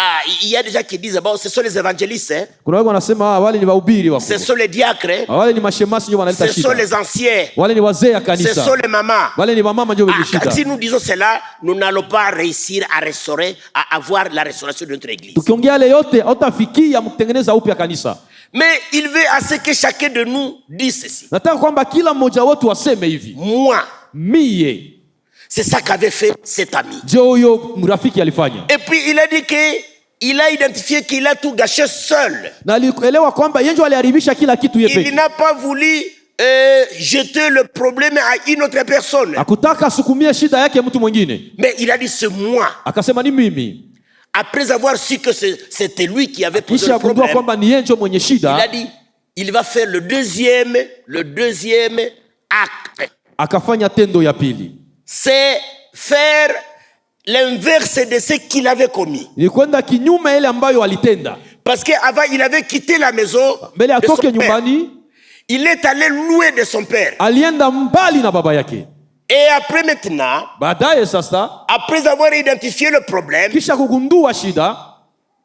il y a des gens qui disent bon, ce sont les évangélistes, hein, kuna wale wanasema wale ni wahubiri ce wako. sont les diacres, hein, Wale ni mashemasi ndio wanaleta ce sont shida. les anciens, Wale ni wazee ya ce kanisa. sont les mamans. Wale ni wamama ndio wenye shida. Si nous disons cela, nous n'allons pas réussir à restaurer, à avoir la restauration de notre église. Tukiongea yale yote hautafikia mkutengeneza upya kanisa. Mais il veut à ce que chacun de nous dise ceci. Nataka kwamba kila mmoja wetu aseme hivi. Moi, Mie. c'est ça qu'avait fait cet ami. Ndio huyo mrafiki alifanya. Et puis il a dit que il a identifié qu'il a tout gâché seul. Na alielewa kwamba yeye ndio aliharibisha kila kitu yeye Il peke. n'a pas voulu jeter le problème à une autre personne. Hakutaka asukumie shida yake mtu mwingine. Mais il a dit c'est moi. Akasema ni mimi. Après avoir su que c'était lui qui avait posé Kisha le kugundua problème, kwamba ni yeye ndio mwenye il a shida, dit il va faire le deuxième acte. akafanya tendo ya pili. C'est faire l'inverse de ce qu'il avait commis. Ni kwenda kinyume ile ambayo alitenda. Parce qu'avant, il avait quitté la maison Mbele de son atoke père. nyumbani, Il est allé loin de son père. alienda mbali na baba yake. Et après maintenant, Baadaye sasa, après avoir identifié le problème, kisha kugundua shida,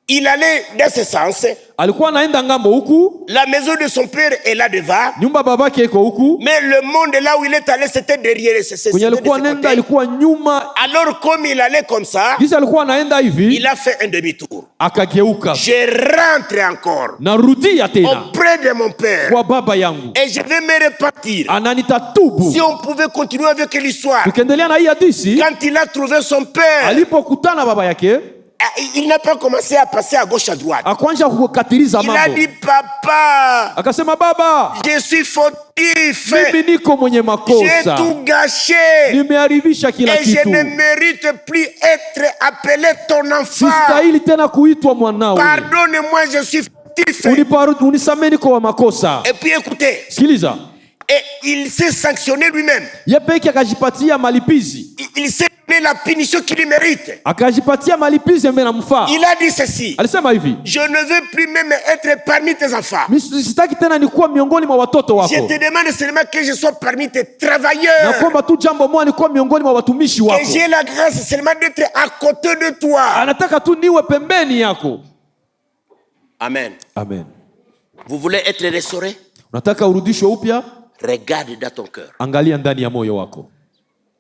il allait dans ce sens. alikuwa anaenda ngambo huku, La maison de son père est là devant. nyumba babake iko huku, Mais le monde là où il est allé, c'était derrière. C'était kwenye de ce alikuwa côté. nenda ilikuwa nyuma. Alors, comme il allait comme ça, Kisha alikuwa anaenda hivi, il a fait un demi-tour. akageuka. Je rentre encore Narudia tena auprès de mon père kwa baba yangu, et je vais me repartir. ananitatubu. Si on pouvait continuer avec l'histoire, Tukiendelea na hii hadithi, quand il a trouvé son père, alipokutana baba yake, il n'a pas commencé à passer à gauche à droite. akwanja kukatiliza Il a mambo, dit, papa, akasema baba, je suis fautif. mimi niko mwenye J'ai makosa, tout gâché. nimeharibisha kila Et je kitu, ne mérite plus être appelé ton enfant. sistahili tena kuitwa mwanawe. Pardonne-moi, je suis fautif. Unisamee, niko wa makosa. Et puis écoutez, Sikiliza, et il s'est sanctionné lui-même. ye peke akajipatia malipizi, Il s'est donné la punition qu'il lui mérite. akajipatia malipizi ambaye namfaa. Il a dit ceci: Alisema hivi, je ne veux plus même être parmi tes enfants. sitaki tena nikuwa miongoni mwa watoto Je wako, te demande seulement que je sois parmi tes na travailleurs. kwamba tu jambo moja, nikuwa miongoni mwa watumishi Que wako. j'ai la grâce seulement d'être à côté de toi. Anataka tu niwe pembeni yako. Amen. Amen. Vous voulez être restauré? Unataka urudishwe upya? Regarde dans ton cœur. Angalia ndani ya moyo wako.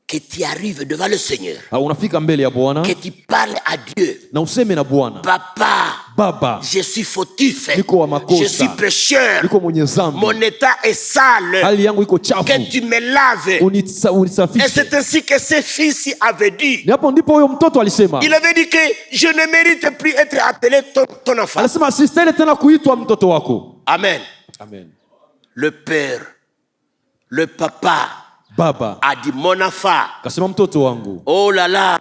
Que tu arrives devant le Seigneur. Unafika mbele ya Bwana Que tu parles à Dieu. na useme na Bwana, Papa, Baba, je suis fautif. niko wa makosa, Je suis pécheur. niko mwenye dhambi, Mon état est sale. hali yangu iko chafu, Que tu me laves. Et unisafishe. c'est ainsi que ce fils avait dit. Ni hapo ndipo huyo mtoto alisema, Il avait dit que je ne mérite plus être appelé ton enfant. alisema sistahili tena kuitwa mtoto wako. Amen. Amen. Le père, le papa Baba a dit mon enfant. kasema, mtoto wangu, Oh là là,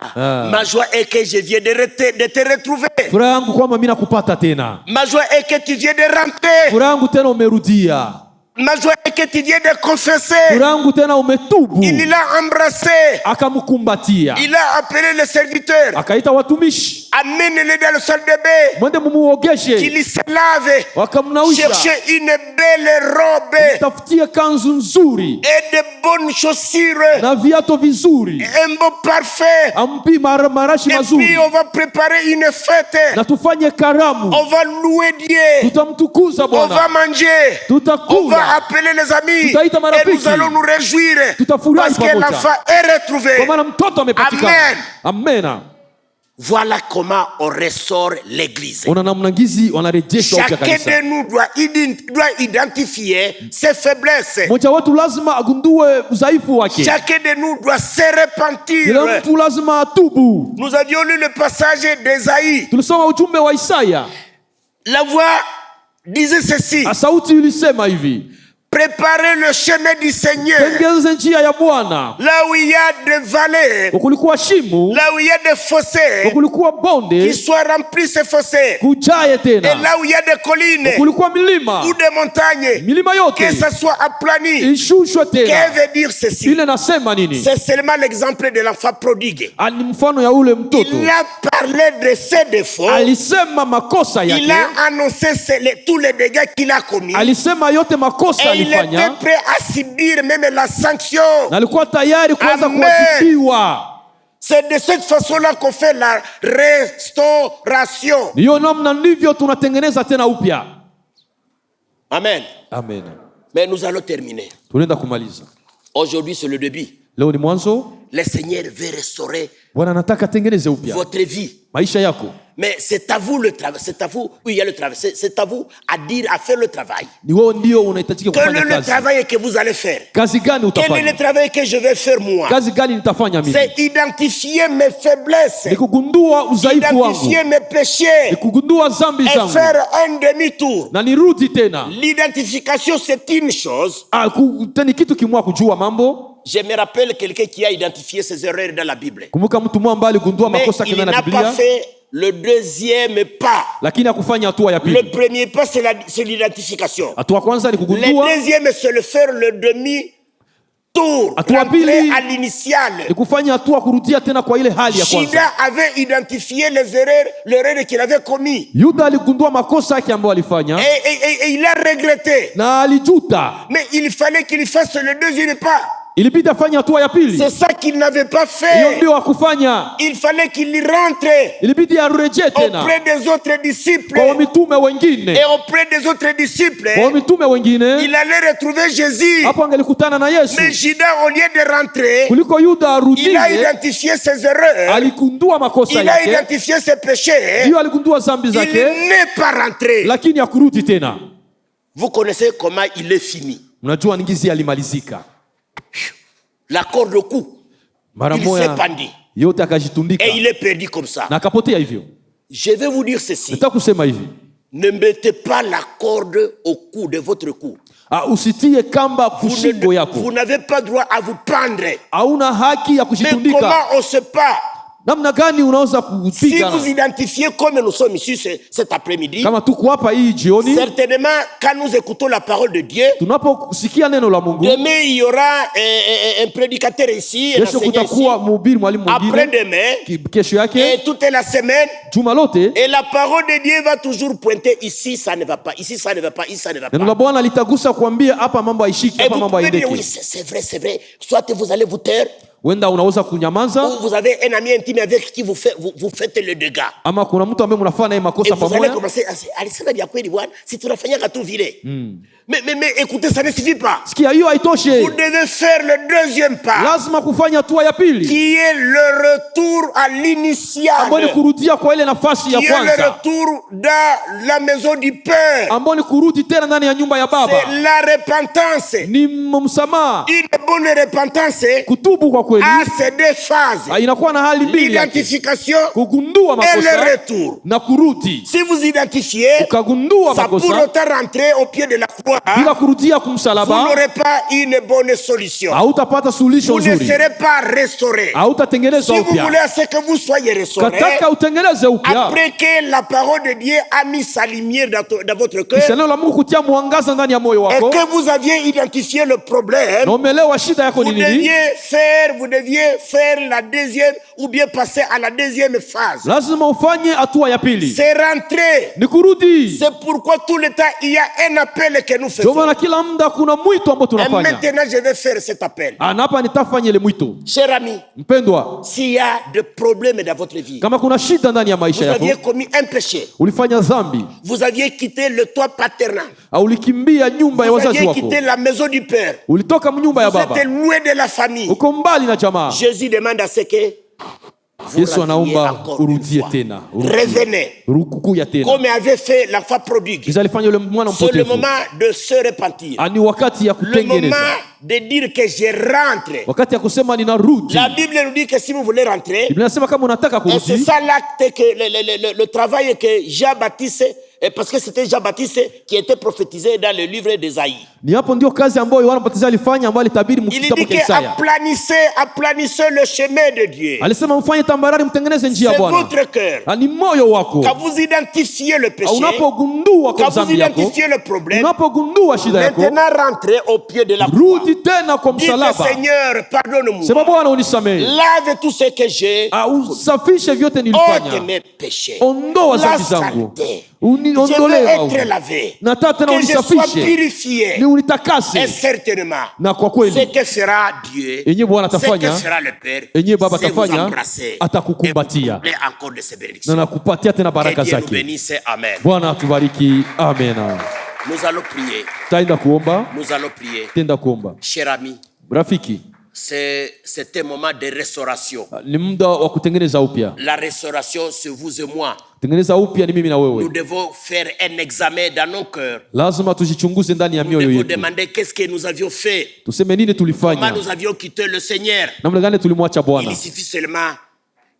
ma joie est que je viens de te retrouver. furaha yangu kwamba mimi nakupata tena, Ma joie est que tu viens de rentrer. furaha yangu tena umerudia, Ma joie est que tu viens de confesser. furaha yangu tena umetubu. Il l'a embrassé. Akamkumbatia, Il a appelé les serviteurs. akaita watumishi, Amène-les dans le salle de bain. mwende mumuogeshe, Qu'il se lave. wakamnawisha, Cherchez une belle robe tafutie kanzu nzuri et de bonnes chaussures. na viato vizuri, Un beau parfum. ampi marashi Et mazuri, puis on va préparer une fête. na tufanye karamu, On va louer Dieu. tutamtukuza On va Bwana, manger. On tutakula, va appeler les amis. Tutaita Et marafiki. nous allons nous réjouir. Tutafurahi Parce que pamoja. l'enfant est retrouvé. kwa maana mtoto amepatikana. Amen. Amena. Voilà comment on ressort l'église. Ona namna ngizi wanarejesha upya Chacun kanisa. de nous doit identifier ses faiblesses. Mmoja wetu lazima agundue udhaifu wake. Chacun de nous doit se repentir. Kila mtu lazima atubu. Nous avions lu le passage d'Ésaïe. Tulisoma ujumbe wa Isaya. La voix disait ceci: Sauti ilisema hivi: préparez le chemin du Seigneur. Tengeze njia ya Bwana. Là où il y a des vallées, kulikuwa shimo, là où il y a des fossés, kulikuwa bonde, qu'ils soient remplis ces fossés. kujaye Et tena. là où il y a des collines Kulikuwa milima, ou des montagnes, milima yote que ça soit aplani. ishushwe tena. Qu'est-ce veut dire ceci? Ile nasema nini? C'est seulement l'exemple de l'enfant prodigue. Ni mfano ya ule mtoto. Il a parlé de ses défauts. Alisema makosa Il yake. a annoncé tous les dégâts qu'il a commis. Alisema yote makosa Et il était alifanya. prêt à subir même la sanction. Na alikuwa tayari kuanza Amen. kuadhibiwa. C'est de cette façon-là qu'on fait la restauration. Ndiyo namna ndivyo tunatengeneza tena upya. Amen. Amen. Mais nous allons terminer. Tunaenda kumaliza. Aujourd'hui, c'est le début. Leo ni mwanzo. Le Seigneur veut restaurer Bwana anataka tengeneze upya votre vie. maisha yako. Mais c'est à vous le travail. C'est à vous où il y a le travail. C'est à vous à dire, à faire le travail. Ni wewe ndio unahitajika Quel kufanya est le kazi. travail que vous allez faire? Kazi gani Quel est utafanya? le travail que je vais faire moi? Kazi gani nitafanya mimi? C'est identifier mes faiblesses, Ni kugundua udhaifu wangu. identifier mes péchés Ni kugundua dhambi et zangu. faire un demi-tour. Na nirudi tena. L'identification, c'est une chose. Ni kitu kimwa kujua mambo. Je me rappelle quelqu'un qui a identifié ses erreurs dans la Bible. Kumbuka mtu mmoja ambaye aligundua Mais makosa il kina na n'a Biblia. pas fait le deuxième pas. Lakini hakufanya hatua ya Le pili. premier pas, c'est l'identification. Hatua kwanza ni Le kugundua. deuxième, c'est le faire le demi-tour. Hatua Rentrer pili à l'initiale. ni kufanya hatua kurudia tena kwa ile hali ya kwanza. Judas avait identifié les erreurs, l'erreur qu'il avait commis. Yuda aligundua makosa yake ambayo alifanya Et il a regretté. na alijuta. Mais il fallait qu'il fasse le deuxième pas. Ilibidi afanye hatua ya pili. C'est ça qu'il n'avait pas Hiyo fait. ndio hakufanya. Il fallait qu'il rentre Ilibidi arejee tena auprès des autres disciples. kwa mitume wengine. Et auprès des autres disciples, Kwa mitume wengine il allait retrouver Jésus. hapo angelikutana na Yesu. Mais Judas, au lieu de rentrer, Kuliko Yuda il a arudie, identifié ses erreurs. aligundua makosa Il a yake. identifié ses péchés. Hiyo aligundua dhambi Il zake, n'est pas rentré. lakini hakurudi tena. Vous connaissez comment il est fini. Mnajua ngizi alimalizika. La corde au cou. Mara Il s'est moja pendu. yote akajitundika Et il est perdu comme ça. na akapotea hivyo. Je vais vous dire ceci. Nataka kusema hivi. Ne mettez pas la corde au cou de votre cou. Usitie kamba kushingo Vous yako. n'avez pas droit à vous pendre. Hauna haki ya Mais kushitundika. comment on se pas? Namna gani unaweza Si kupiga? vous identifiez comme nous sommes ici cet après-midi, Kama tuko hapa hii jioni, certainement quand nous écoutons la parole de Dieu, tunaposikia neno la Mungu, demain il y aura un prédicateur ici, un kesho enseignant ici. kutakuwa mhubiri mwalimu mwingine, Après-demain, kesho yake, et toute la semaine, juma lote et la parole de Dieu va toujours pointer ici, ça ne va pas, ici, ça ne va pas, ici, ça ne va neno la pas. Bwana litagusa kuambia hapa mambo haishiki, Et hapa vous mambo pouvez dire, haendeki. oui, c'est vrai, c'est vrai. Soit vous allez vous taire, Wenda unaweza kunyamaza, ou vous avez un ami intime avec qui vous faites le dégât. ama kuna mtu ambaye mnafanya naye Et makosa vous allez pamoja. commencer à alisema vya kweli bwana, si tunafanyaka tu vile. Mais écoutez, ça ne suffit pas. Sikia, hiyo haitoshe. Vous devez faire le deuxième pas, Lazima kufanya hatua ya pili, qui est le retour à l'initial, ambayo ni kurudia kwa ile nafasi ya qui est le kwanza, retour dans la maison du Père. ambayo ni kurudi tena ndani ya nyumba ya Baba. C'est la repentance. Ni msamaha, Une bonne repentance kutubu kwa kweli. a ces deux phases, Inakuwa na hali mbili yake, l'identification kugundua et le makosa retour. na kurudi. Si vous identifiez, Ukagundua ça pour makosa autant rentrer au pied de la croix, bila kurudia vous kumsalaba, n'aurez pas une bonne solution. hautapata suluhisho Vous ne nzuri, serez pas restauré. hautatengenezwa Si vous upya. voulez à ce que vous soyez restauré, Kataka utengeneze upya, après que la parole de Dieu a mis sa lumière dans votre kisha cœur, neno la Mungu kutia mwangaza ndani ya moyo et wako, que vous aviez identifié le problème, na umeelewa shida yako vous ni nini, deviez faire la deuxième ou bien passer à la deuxième phase. lazima ufanye hatua ya pili, C'est rentrer. ni kurudi. C'est pourquoi tout le temps il y a un appel que nous Ndio faisons. maana kila muda kuna mwito ambao Et tunafanya. maintenant je vais faire cet appel. Na hapa nitafanya ile mwito. Cher ami, Mpendwa, s'il y a des problèmes dans votre vie, kama kuna shida ndani ya vous maisha yako, aviez commis un péché, ulifanya dhambi vous aviez quitté le toit paternel, au ulikimbia nyumba ya vous wazazi aviez wako, quitté la maison du Père, ulitoka nyumba ya vous baba, étiez loin de la famille. uko mbali na jamaa, Jésus demande à ce que vous Yesu rentriez anaomba encore une urudie fois. tena, Revenez, rukukuya tena. comme avait fait l'enfant prodigue. Kisha alifanya yule mwana C'est le mpotevu. moment de se repentir. Ani wakati ya Le moment kutengeneza, de dire que je rentre. wakati ya kusema ninarudi. La Bible nous dit que si vous voulez rentrer, Biblia inasema kama unataka et c'est kurudi, ça l'acte, que le travail que Jean-Baptiste, et parce que c'était Jean-Baptiste qui était prophétisé dans le livre d'Ésaïe. ni hapo ndio kazi ambayo Yohana Mbatizaji alifanya, ambayo alitabiri Il mkitabu dit cha Isaya. aplanissez le chemin de Dieu. Alisema mfanye tambarari, mtengeneze njia ya C'est Bwana. votre cœur. Ni moyo wako. Quand vous identifiez le péché, Unapogundua kwa quand vous dhambi yako, identifiez le problème, unapogundua shida yako, maintenant rentrez au pied de la croix. rudi tena kwa Dites, msalaba. Seigneur, pardonne-moi. Sema Bwana unisamehe. Lave tout ce que j'ai. Usafishe vyote Ôte nilifanya. mes péchés. Ondoa La dhambi zangu. saleté. Je Uniondolee veux maovu. être lavé. Nataka tena Que je sois unisafishe. purifié. Ni Et unitakase. certainement, Na kwa ce kweli, que fera Dieu, yenye Bwana ce que atafanya, fera le Père, yenye Baba c'est vous atafanya, embrasser et vous atakukumbatia. combler encore de ses Na bénédictions. nakupatia tena Que baraka Dieu nous zake. bénisse. Amen. Bwana atubariki. Amen. Nous allons prier. Taenda kuomba, Nous allons prier. tenda kuomba. Cher ami, Rafiki, c'est un moment de restauration. ni muda wa kutengeneza upya. La restauration, c'est vous et moi. Tengeneza upya ni mimi na Nous wewe. devons faire un examen dans nos cœurs. Lazima tujichunguze ndani ya Nous mioyo devons yetu. demander qu'est-ce que nous avions fait. Tuseme nini Comment tulifanya? nous avions quitté le Seigneur. Namna gani tulimwacha Bwana? Il suffit seulement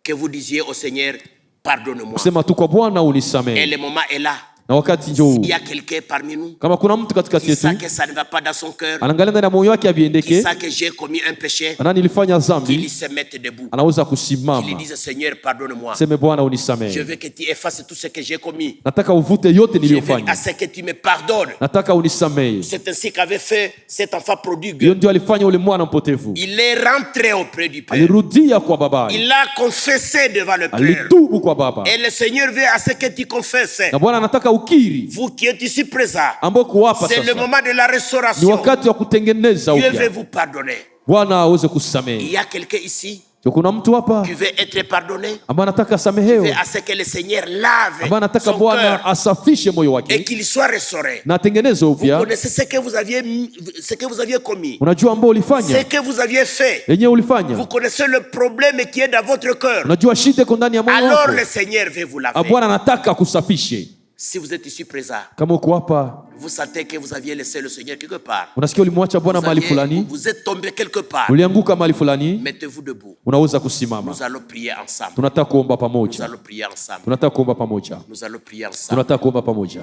que vous disiez au Seigneur, pardonne-moi. Kusema tu kwa Bwana Et unisamehe. le moment est là. Na wakati njoo huu. Il y a quelqu'un parmi nous Kama kuna mtu katikati qui yetu sait que ça ne va pas dans son cœur, anaangalia ndani ya moyo wake qui abiendeke, sait que j'ai commis un péché, ana nilifanya qu'il dhambi, se mette debout. anaweza Qu'il kusimama. dise, Seigneur, pardonne-moi. Seme Bwana Je unisamehe. veux que tu effaces tout ce que j'ai commis. Nataka uvute yote Je veux niliyofanya. à ce que tu me pardonnes. Nataka unisamehe. C'est ainsi qu'avait fait cet enfant prodigue. Hiyo ndio alifanya ule mwana mpotevu. Il est rentré auprès du Père. Alirudia kwa baba. Il a confessé devant le Père. Alitubu kwa baba. Et le Seigneur veut à ce que tu confesses. Na Bwana anataka ukiri Vous qui êtes ici présents, ambao kuwapa c'est le sasa. moment de la Ni restauration. wakati wa kutengeneza Dieu veut upya. vous pardonner. Bwana aweze Il kusamehe. y a quelqu'un ici Kuna mtu hapa qui veut être pardonné, ambaye anataka veut asamehewe, à ce que le Seigneur lave ambaye anataka son Bwana cœur asafishe moyo et wake qu'il soit restauré. na atengeneze Vous upya. connaissez ce que vous aviez commis, Unajua ambao ce ulifanya que vous aviez fait. yenyewe Vous ulifanya, connaissez le problème qui est dans votre cœur. unajua shida iko ndani ya moyo Alors wako. le Seigneur veut vous laver. Bwana anataka kusafishe. Si vous êtes ici présent, Kama uko hapa vous sentez que vous aviez laissé le Seigneur quelque part. unasikia ulimwacha Bwana mahali fulani, Vous êtes tombé quelque part. ulianguka mahali fulani, Mettez-vous debout. unaweza kusimama. Nous allons prier ensemble. Tunataka kuomba Nous pamoja, allons prier ensemble. tunataka kuomba pamoja, Nous allons prier ensemble. tunataka kuomba pamoja.